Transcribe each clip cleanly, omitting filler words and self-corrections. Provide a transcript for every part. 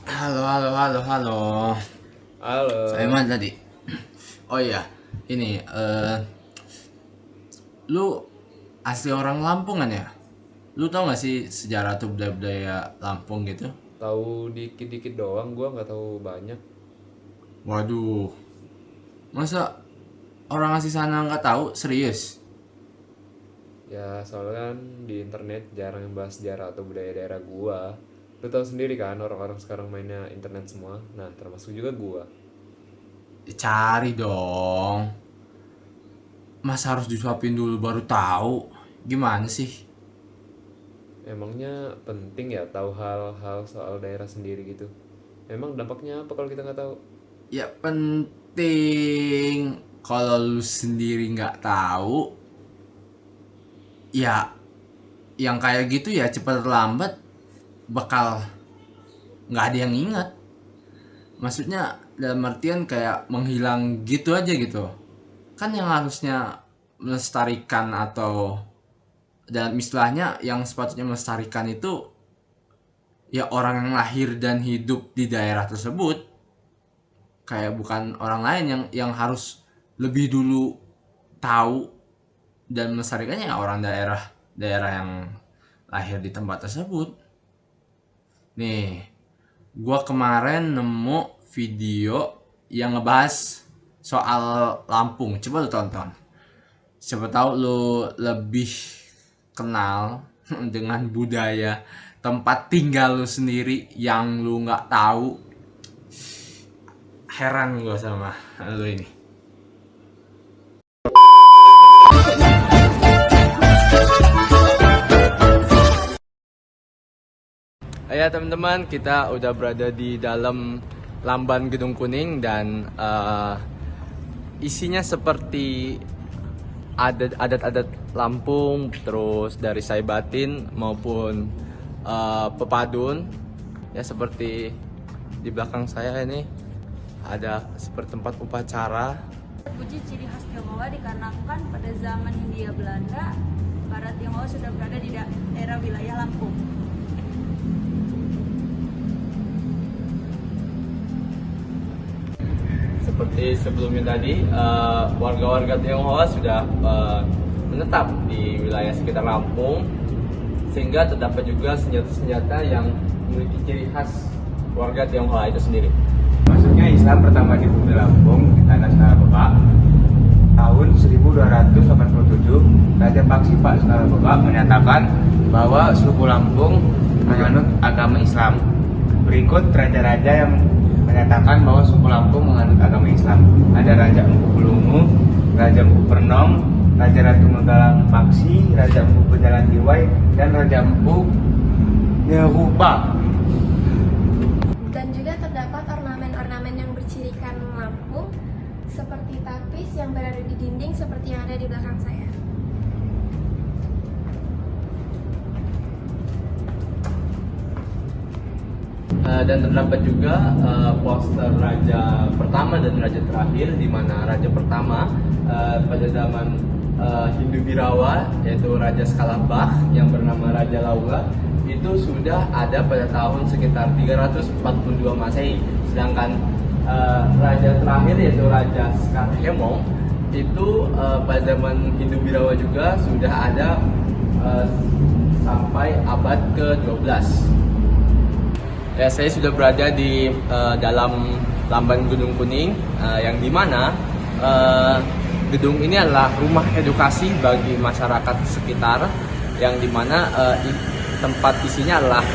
Halo, halo, halo, halo. Saya Halo. mana tadi? Oh iya, ini lu asli orang Lampung kan ya? Lu tau gak sih sejarah atau budaya-budaya Lampung gitu? Tahu dikit-dikit doang, gua nggak tahu banyak. Waduh, masa orang asli sana nggak tahu? Serius? Ya soalnya kan di internet jarang yang bahas sejarah atau budaya daerah gua. Lu tahu sendiri kan orang-orang sekarang mainnya internet semua. Nah, termasuk juga gua. Cari dong. Masa harus disuapin dulu baru tahu? Gimana sih? Emangnya penting ya tahu hal-hal soal daerah sendiri gitu? Emang dampaknya apa kalau kita nggak tahu? Ya penting. Kalau lu sendiri nggak tahu, ya yang kayak gitu ya cepat atau lambat bakal nggak ada yang ingat. Maksudnya dalam artian kayak menghilang gitu aja gitu. Kan yang harusnya melestarikan atau dalam istilahnya yang sepatutnya melestarikan itu ya orang yang lahir dan hidup di daerah tersebut, kayak bukan orang lain yang harus lebih dulu tahu dan melestarikannya ya orang daerah daerah yang lahir di tempat tersebut. Nih, gua kemarin nemu video yang ngebahas soal Lampung. Coba lu tonton. Siapa tahu lu lebih kenal dengan budaya tempat tinggal lu sendiri yang lu nggak tahu. Heran gua sama lu ini. Ya teman-teman, kita udah berada di dalam Lamban Gedung Kuning dan isinya seperti adat-adat Lampung, terus dari Saibatin maupun Pepadun. Ya seperti di belakang saya ini ada seperti tempat upacara. Puji ciri khas Tionghoa dikarenakan pada zaman Hindia Belanda, Barat Tionghoa sudah berada di daerah wilayah Lampung. Seperti sebelumnya tadi, warga-warga Tionghoa sudah menetap di wilayah sekitar Lampung, sehingga terdapat juga senjata-senjata yang memiliki ciri khas warga Tionghoa itu sendiri. Masuknya Islam pertama di bumi Lampung di tanah Salabeka tahun 1287. Raja Paksipak Salabeka menyatakan bahwa suku Lampung menganut agama Islam. Berikut raja-raja yang menyatakan bahwa suku Lampung menganut agama Islam. Ada Raja Empu Pelungu, Raja Empu Pernong, Raja Ratu Megalang Paksi, Raja Empu Pejalan Diwai, dan Raja Empu Nyerupa. Dan juga terdapat ornamen-ornamen yang bercirikan Lampung seperti tapis yang berada di dinding seperti yang ada di belakang saya. Dan terdapat juga poster raja pertama dan raja terakhir, di mana raja pertama pada zaman Hindu Birawa, yaitu Raja Skalabah yang bernama Raja Laula, itu sudah ada pada tahun sekitar 342 Masehi. Sedangkan raja terakhir yaitu Raja Skarhemong itu pada zaman Hindu Birawa juga sudah ada sampai abad ke-12. Ya, saya sudah berada di dalam Lamban Gedung Kuning, yang dimana gedung ini adalah rumah edukasi bagi masyarakat sekitar, yang dimana tempat isinya adalah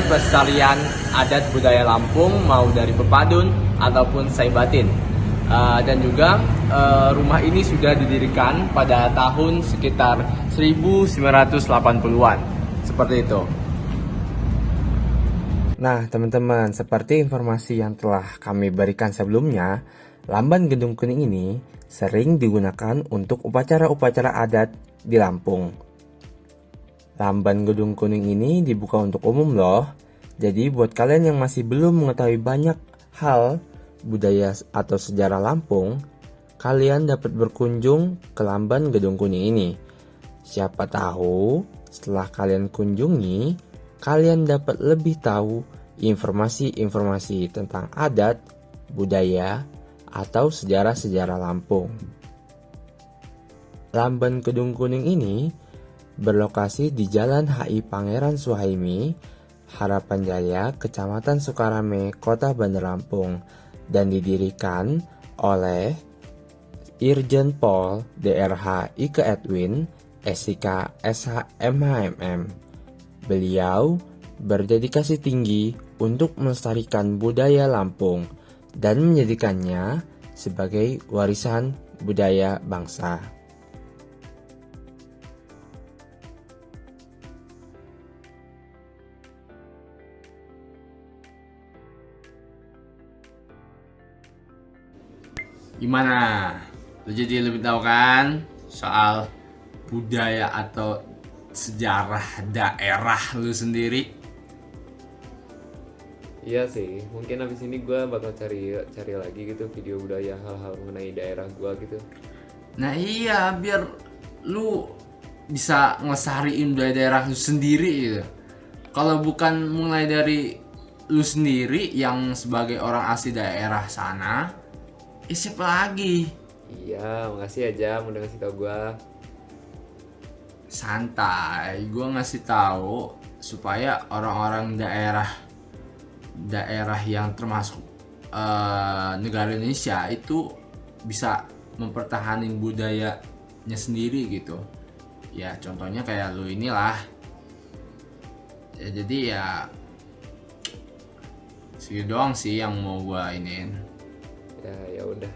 pelestarian adat budaya Lampung, mau dari Pepadun ataupun Saibatin. Dan juga rumah ini sudah didirikan pada tahun sekitar 1980-an, seperti itu. Nah, teman-teman, seperti informasi yang telah kami berikan sebelumnya, Lamban Gedung Kuning ini sering digunakan untuk upacara-upacara adat di Lampung. Lamban Gedung Kuning ini dibuka untuk umum loh. Jadi buat kalian yang masih belum mengetahui banyak hal budaya atau sejarah Lampung, kalian dapat berkunjung ke Lamban Gedung Kuning ini. Siapa tahu setelah kalian kunjungi, kalian dapat lebih tahu informasi-informasi tentang adat, budaya, atau sejarah-sejarah Lampung. Lamban Gedung Kuning ini berlokasi di Jalan HI Pangeran Suhaimi, Harapan Jaya, Kecamatan Sukarame, Kota Bandar Lampung, dan didirikan oleh Irjen Pol Dr.H. Ike Edwin, SIK SH MHMM. Beliau berdedikasi tinggi untuk melestarikan budaya Lampung dan menjadikannya sebagai warisan budaya bangsa. Gimana? Lu jadi lebih tahu kan soal budaya atau sejarah daerah lu sendiri? Iya sih, mungkin abis ini gue bakal cari lagi gitu video budaya hal-hal mengenai daerah gue gitu. Nah iya, biar lu bisa ngelestariin daerah lu sendiri gitu. Kalau bukan mulai dari lu sendiri yang sebagai orang asli daerah sana, siapa lagi? Iya, makasih ya Jam udah ngasih tau gue. Santai, gue ngasih tahu supaya orang-orang daerah yang termasuk negara Indonesia itu bisa mempertahankan budayanya sendiri gitu. Ya contohnya kayak lu inilah. Ya, jadi ya segitu doang sih yang mau gue iniin. Ya udah.